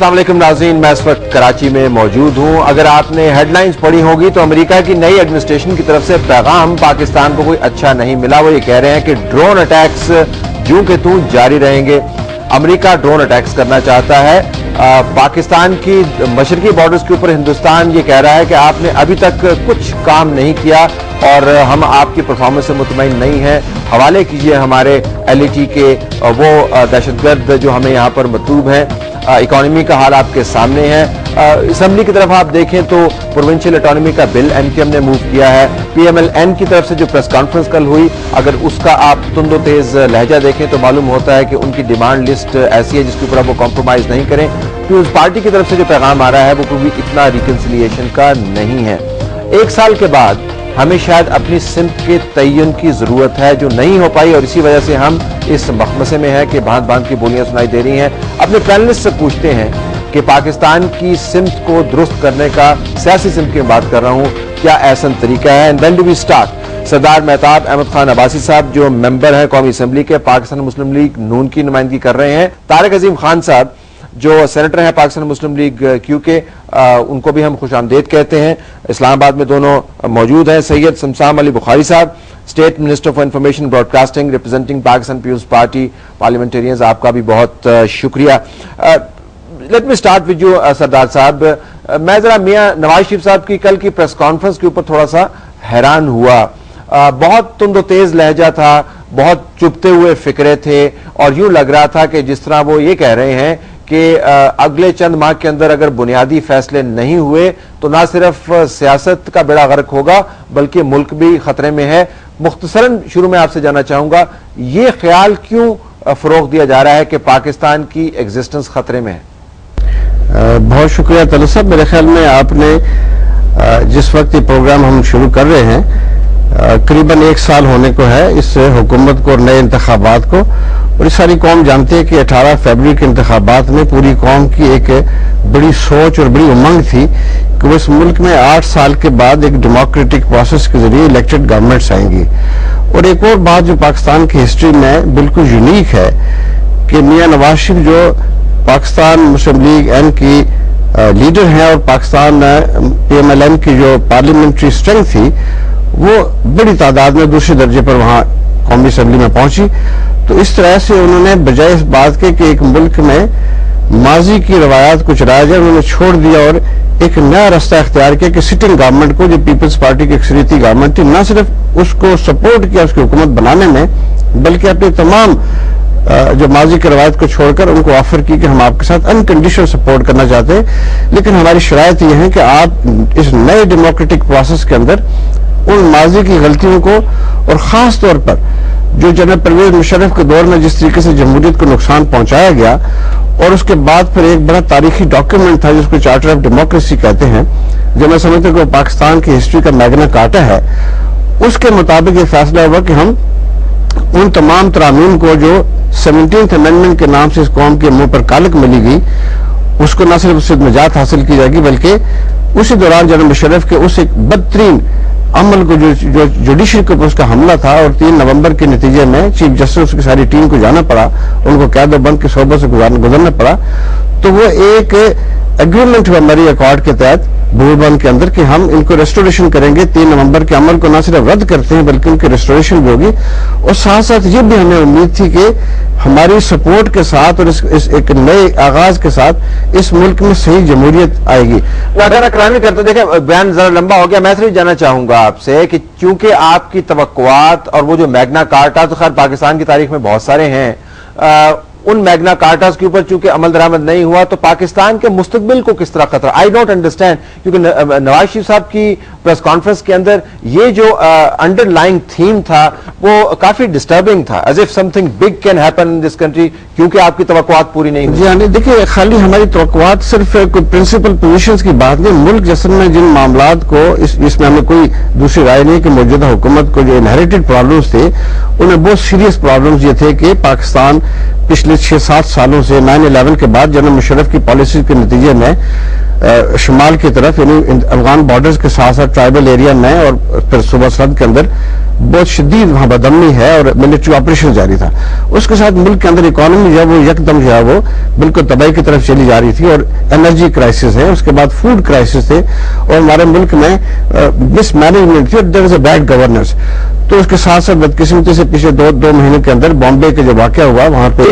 अस्सलाम वालेकुम नाज़रीन, मैं इस वक्त कराची में मौजूद हूँ। अगर आपने हेडलाइंस पढ़ी होगी तो अमेरिका की नई एडमिनिस्ट्रेशन की तरफ से पैगाम पाकिस्तान को कोई अच्छा नहीं मिला। वो ये कह रहे हैं कि ड्रोन अटैक्स यूं के तू जारी रहेंगे। अमेरिका ड्रोन अटैक्स करना चाहता है। पाकिस्तान की मशरकी बॉर्डर्स के ऊपर हिंदुस्तान ये कह रहा है कि आपने अभी तक कुछ काम नहीं किया और हम आपकी परफॉर्मेंस से मुतमईन नहीं हैं। हवाले कीजिए हमारे LET के वो दहशतगर्द जो हमें यहाँ पर मतलूब हैं। इकॉनमी का हाल आपके सामने है। असम्बली की तरफ आप देखें तो प्रोविंशियल ऑटोनॉमी का बिल MKM ने मूव किया है। PMLN की तरफ से जो प्रेस कॉन्फ्रेंस कल हुई, अगर उसका आप तुंदो तेज लहजा देखें तो मालूम होता है कि उनकी डिमांड लिस्ट ऐसी है जिसके ऊपर आप वो कॉम्प्रोमाइज नहीं करें। पीपुल्स पार्टी की तरफ से जो पैगाम आ रहा है वो भी इतना रिकंसिलिएशन का नहीं है। एक साल के बाद हमें शायद अपनी सिमत के तयन की जरूरत है जो नहीं हो पाई और इसी वजह से हम इस मखमसे में है कि भांत भांत की बोलियां सुनाई दे रही हैं। अपने पैनलिस्ट से पूछते हैं कि पाकिस्तान की सिमत को दुरुस्त करने का, सियासी सिमत की बात कर रहा हूं, क्या ऐसा तरीका है। And when do we start. Sardar Mehtab Ahmed Khan Abbasi sahab जो मेंबर हैं कौमी असम्बली के, पाकिस्तान मुस्लिम लीग नून की नुमाइंदगी कर रहे हैं। तारिक अजीम खान साहब जो सेनेटर हैं पाकिस्तान मुस्लिम लीग क्यू के, उनको भी हम खुशामदीद कहते हैं। इस्लामाबाद में दोनों मौजूद हैं। Syed शमसाम Ali Bukhari sahab, state minister for information broadcasting representing Pakistan Peoples Party Parliamentarians, आपका भी बहुत शुक्रिया। Let me start with you Sardar sahab. मैं जरा मियां नवाज शरीफ साहब की कल की प्रेस कॉन्फ्रेंस के ऊपर थोड़ा सा हैरान हुआ। बहुत तुंदो तेज लहजा था, बहुत चुपते हुए फिक्रे थे और यूं लग रहा था कि जिस तरह वो ये कह रहे हैं कि अगले चंद माह के अंदर अगर बुनियादी फैसले नहीं हुए तो ना सिर्फ सियासत का बेड़ा गर्क होगा बल्कि मुल्क भी खतरे में है। मुख्तसरन शुरू में आपसे जानना चाहूंगा, ये ख्याल क्यों फरोग दिया जा रहा है कि पाकिस्तान की एग्जिस्टेंस खतरे में है? बहुत शुक्रिया तलत साहब। मेरे ख्याल में आपने जिस वक्त ये प्रोग्राम हम शुरू कर रहे हैं करीबन 1 साल होने को है इस हुकूमत को और नए इंतखाबात को, और इस सारी कौम जानती है कि 18 फरवरी के इंतखाबात में पूरी कौम की एक बड़ी सोच और बड़ी उमंग थी कि वो इस मुल्क में 8 साल के बाद एक डेमोक्रेटिक प्रोसेस के जरिए इलेक्टेड गवर्नमेंट्स आएंगी। और एक और बात जो पाकिस्तान की हिस्ट्री में बिल्कुल यूनिक है कि मियां नवाज शरीफ जो पाकिस्तान मुस्लिम लीग N की लीडर हैं और पाकिस्तान PMLN की जो पार्लियामेंट्री स्ट्रेंथ थी वो बड़ी तादाद में दूसरे दर्जे पर वहां कौमी असम्बली में पहुंची। तो इस तरह से उन्होंने बजाय इस बात के कि एक मुल्क में माजी की रवायात को चलाया जाए, उन्होंने छोड़ दिया और एक नया रास्ता इख्तियार किया कि सिटिंग गवर्नमेंट को, जो पीपल्स पार्टी की अक्सरियती गवर्नमेंट थी, न सिर्फ उसको सपोर्ट किया उसकी हुकूमत बनाने में बल्कि अपने तमाम जो माजी की रवायत को छोड़कर उनको ऑफर की कि हम आपके साथ अनकंडीशनल सपोर्ट करना चाहते हैं, लेकिन हमारी शरायत यह है कि आप इस नए डेमोक्रेटिक प्रोसेस के अंदर उन माजी की गलतियों को और खास तौर पर जो जनरल परवेज मुशर्रफ के दौर में जिस तरीके से जमहूरियत को नुकसान पहुंचाया गया और उसके बाद फिर एक बड़ा तारीखी डॉक्यूमेंट था जिसको चार्टर ऑफ डेमोक्रेसी कहते हैं, जो मैं समझता हूं कि पाकिस्तान की हिस्ट्री का मैग्ना कार्टा है, उसके मुताबिक ये फैसला हुआ कि हम उन तमाम तरामीम को जो 17th अमेंडमेंट के नाम से इस कौम के मुंह पर कालक मिली गई उसको न सिर्फ उससे निजात हासिल की जाएगी बल्कि उसी दौरान जनरल मुशर्रफ के उस एक बदतरीन अमल को जो जुडिशरी के ऊपर उसका हमला था और 3 नवंबर के नतीजे में चीफ जस्टिस की सारी टीम को जाना पड़ा, उनको कैद बंद के शोबों से गुजरना पड़ा, तो वो एक एग्रीमेंट हुआ मरी अकॉर्ड के तहत बूरबंद के अंदर कि हम इनको रेस्टोरेशन करेंगे। 3 नवंबर के अमल को न सिर्फ रद्द करते हैं बल्कि उनकी रेस्टोरेशन भी होगी और साथ साथ ये भी हमें उम्मीद थी कि हमारी सपोर्ट के साथ और इस एक नए आगाज के साथ इस मुल्क में सही जमहूरियत आएगी। अगर करामी करते देखें, बयान जरा लंबा हो गया, मैं सिर्फ जानना चाहूंगा आपसे कि चूंकि आपकी तवक्कुआत और वो जो मैग्ना कार्टा तो खैर पाकिस्तान की तारीख में बहुत सारे हैं, उन मैग्ना कार्टास के ऊपर चूंकि अमल दरामद नहीं हुआ तो पाकिस्तान के मुस्तकबिल को किस तरह खतरा? आई डोंट अंडरस्टैंड, क्योंकि नवाज शरीफ साहब की प्रेस कॉन्फ्रेंस के अंदर ये जो अंडरलाइंग थीम था वो काफी डिस्टर्बिंग था, as if something big can happen in this country, क्योंकि आपकी तवक्कुआत पूरी नहीं हुई। जी हाँ, देखिए खाली हमारी तवक्कुआत सिर्फ कोई प्रिंसिपल पोजीशंस की बात नहीं, मुल्क जैसन में जिन मामलात को इसमें हमें कोई दूसरी राय नहीं कि मौजूदा हुकूमत को जो इनहेरिटेड प्रॉब्लम्स थे उन्हें बहुत सीरियस प्रॉब्लम्स ये थे कि पाकिस्तान पिछले 6-7 सालों से 9/11 के बाद जनरल मुशर्रफ की पॉलिसी के नतीजे में शुमाल की तरफ यानी अफगान बॉर्डर्स के साथ साथ ट्राइबल एरिया में और फिर सूबा सरहद के अंदर بہت شدید وہاں بدامنی ہے اور ملٹری آپریشن جاری تھا. اس کے ساتھ ملک کے اندر اکانومی جو ہے وہ یکدم جو ہے وہ بالکل تباہی کی طرف چلی جا رہی تھی, اور انرجی کرائسس ہے, اس کے بعد فوڈ کرائسس تھے, اور ہمارے ملک میں مس مینجمنٹ تھی, اور دیر از اے بیڈ گورننس. تو اس کے ساتھ ساتھ بدقسمتی سے پچھلے دو مہینے کے اندر بامبے کے جو واقعہ ہوا وہاں پہ,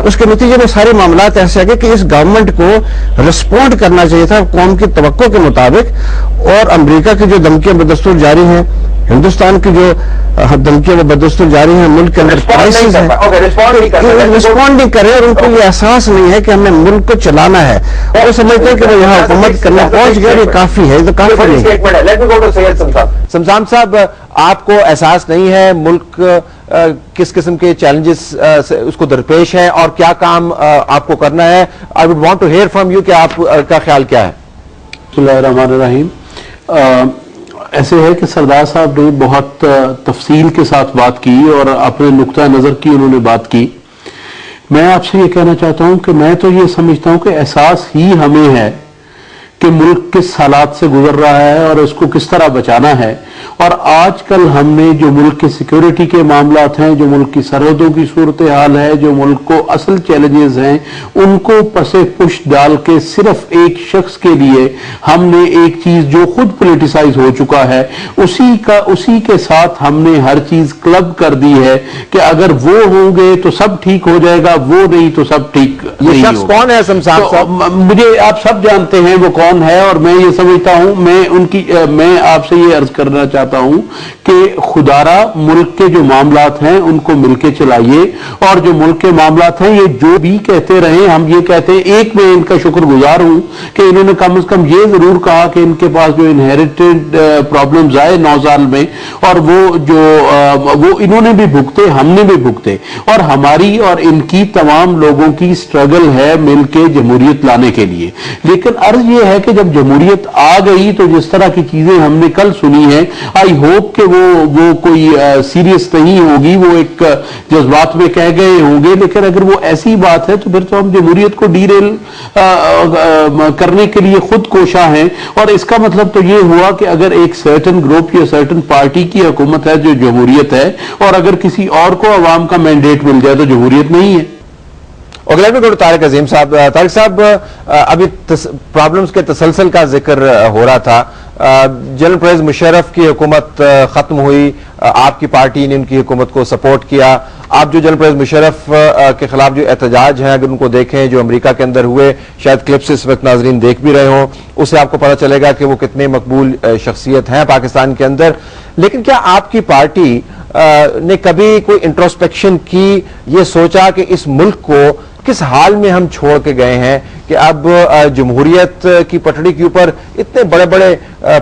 اس کے نتیجے میں سارے معاملات ایسے آگے کہ اس گورنمنٹ کو رسپونڈ کرنا چاہیے تھا قوم کی توقع کے مطابق. اور امریکہ کی جو دھمکیاں بدستور جاری ہیں, ہندوستان کی جو دھمکیاں وہ بدستور جاری ہیں, ملک کے اندر کرائسس ہے, رسپونڈ نہیں کر رہے, اور ان کو یہ احساس نہیں ہے کہ ہم نے ملک کو چلانا ہے, اور وہ سمجھتے ہیں کہ وہ یہاں حکومت کرنے پہنچ گیا, یہ کافی ہے. یہ تو کافی نہیں. سمسام صاحب, آپ کو احساس نہیں ہے ملک کس قسم کے چیلنجز اس کو درپیش ہیں اور کیا کام آپ کو کرنا ہے؟ I would want to hear from you کہ آپ کا خیال کیا ہے. بسم اللہ الرحمن الرحیم. ایسے ہے کہ سردار صاحب نے بہت تفصیل کے ساتھ بات کی اور اپنے نقطہ نظر کی انہوں نے بات کی. میں آپ سے یہ کہنا چاہتا ہوں کہ میں تو یہ سمجھتا ہوں کہ احساس ہی ہمیں ہے کہ ملک کس حالات سے گزر رہا ہے اور اس کو کس طرح بچانا ہے. اور آج کل ہم نے جو ملک کے سیکیورٹی کے معاملات ہیں, جو ملک کی سرحدوں کی صورتحال ہے, جو ملک کو اصل چیلنجز ہیں, ان کو پس پش ڈال کے صرف ایک شخص کے لیے ہم نے ایک چیز جو خود پولیٹیسائز ہو چکا ہے اسی کے ساتھ ہم نے ہر چیز کلب کر دی ہے کہ اگر وہ ہوں گے تو سب ٹھیک ہو جائے گا, وہ نہیں تو سب ٹھیک نہیں. یہ شخص کون ہے سمسام صاحب؟ مجھے آپ سب جانتے ہیں وہ کون ہے, اور میں یہ سمجھتا ہوں میں آپ سے یہ عرض کرنا چاہتا ہوں کہ خدارہ ملک کے جو معاملات ہیں ان کو مل کے چلائیے, اور جو ملک کے معاملات ہیں یہ جو بھی کہتے رہیں, ہم یہ کہتے ہیں, ایک میں ان کا شکر گزار ہوں کہ انہوں نے کم از کم یہ ضرور کہا کہ ان کے پاس جو انہیریٹڈ پرابلمز آئے 9 سال میں, اور وہ انہوں نے بھی بھگتے, ہم نے بھی بھگتے, اور ہماری اور ان کی تمام لوگوں کی سٹرگل ہے مل کے جمہوریت لانے کے لیے. لیکن عرض یہ ہے کہ جب جمہوریت آ گئی تو جس طرح کی چیزیں ہم نے کل سنی ہیں, آئی ہوپ کہ وہ کوئی سیریس نہیں ہوگی, وہ ایک جذبات میں کہہ گئے ہوں گے, لیکن اگر وہ ایسی بات ہے تو پھر تو ہم جمہوریت کو ڈیریل کرنے کے لیے خود کوشاں ہیں. اور اس کا مطلب تو یہ ہوا کہ اگر ایک سرٹن گروپ یا سرٹن پارٹی کی حکومت ہے جو جمہوریت ہے, اور اگر کسی اور کو عوام کا مینڈیٹ مل جائے تو جمہوریت نہیں ہے. طارق عظیم صاحب, طارق صاحب ابھی پرابلمز کے تسلسل کا ذکر ہو رہا تھا. جنرل پرویز مشرف کی حکومت ختم ہوئی, آپ کی پارٹی نے ان کی حکومت کو سپورٹ کیا. آپ جو جنرل پرویز مشرف کے خلاف جو احتجاج ہیں اگر ان کو دیکھیں جو امریکہ کے اندر ہوئے, شاید کلپس اس وقت ناظرین دیکھ بھی رہے ہوں, اس سے آپ کو پتہ چلے گا کہ وہ کتنے مقبول شخصیت ہیں پاکستان کے اندر. لیکن کیا آپ کی پارٹی نے کبھی کوئی انٹروسپیکشن کی, یہ سوچا کہ اس ملک کو کس حال میں ہم چھوڑ کے گئے ہیں کہ اب جمہوریت کی پٹڑی کے اوپر اتنے بڑے بڑے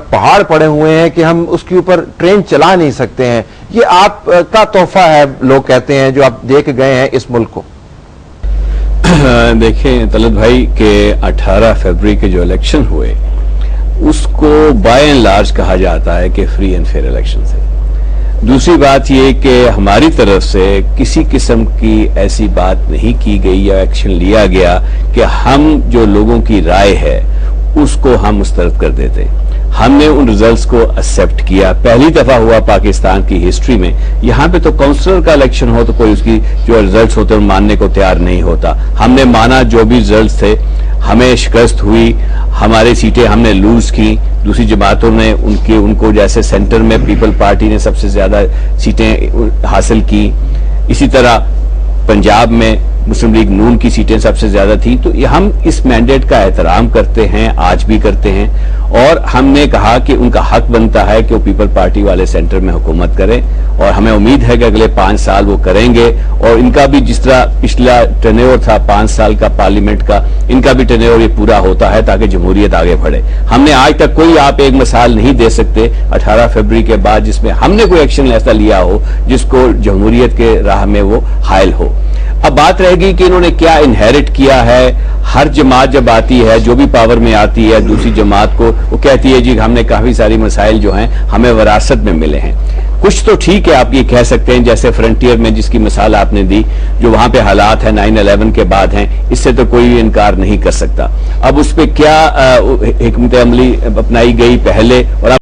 پہاڑ پڑے ہوئے ہیں کہ ہم اس کے اوپر ٹرین چلا نہیں سکتے ہیں؟ یہ آپ کا تحفہ ہے لوگ کہتے ہیں جو آپ دیکھ گئے ہیں اس ملک کو. دیکھیں طلعت بھائی کہ 18 فروری کے جو الیکشن ہوئے اس کو بائی اینڈ لارج کہا جاتا ہے کہ فری اینڈ فیئر الیکشن تھے. دوسری بات یہ کہ ہماری طرف سے کسی قسم کی ایسی بات نہیں کی گئی یا ایکشن لیا گیا کہ ہم جو لوگوں کی رائے ہے اس کو ہم مسترد کر دیتے. ہم نے ان ریزلٹس کو ایکسپٹ کیا. پہلی دفعہ ہوا پاکستان کی ہسٹری میں. یہاں پہ تو کونسلر کا الیکشن ہو تو کوئی اس کی جو ریزلٹس ہوتے ہیں ماننے کو تیار نہیں ہوتا. ہم نے مانا جو بھی ریزلٹس تھے, ہمیں شکست ہوئی, ہماری سیٹیں ہم نے لوز کی, دوسری جماعتوں نے ان کو جیسے سینٹر میں پیپل پارٹی نے سب سے زیادہ سیٹیں حاصل کی, اسی طرح پنجاب میں مسلم لیگ نون کی سیٹیں سب سے زیادہ تھی. تو ہم اس مینڈیٹ کا احترام کرتے ہیں, آج بھی کرتے ہیں, اور ہم نے کہا کہ ان کا حق بنتا ہے کہ وہ پیپل پارٹی والے سینٹر میں حکومت کریں, اور ہمیں امید ہے کہ اگلے 5 سال وہ کریں گے. اور ان کا بھی جس طرح پچھلا ٹینیور تھا 5 سال کا پارلیمنٹ کا, ان کا بھی ٹینیور یہ پورا ہوتا ہے تاکہ جمہوریت آگے بڑھے. ہم نے آج تک کوئی آپ ایک مثال نہیں دے سکتے 18 فروری کے بعد جس میں ہم نے کوئی ایکشن ایسا لیا ہو جس کو جمہوریت کے راہ میں وہ حائل ہو. اب بات رہے گی کہ انہوں نے کیا انہیرٹ کیا ہے. ہر جماعت جب آتی ہے, جو بھی پاور میں آتی ہے, دوسری جماعت کو وہ کہتی ہے جی ہم نے کافی ساری مسائل جو ہیں ہمیں وراثت میں ملے ہیں. کچھ تو ٹھیک ہے آپ یہ کہہ سکتے ہیں, جیسے فرنٹیئر میں جس کی مثال آپ نے دی, جو وہاں پہ حالات ہیں 9/11 کے بعد ہیں, اس سے تو کوئی انکار نہیں کر سکتا. اب اس پہ کیا حکمت عملی اپنائی گئی پہلے اور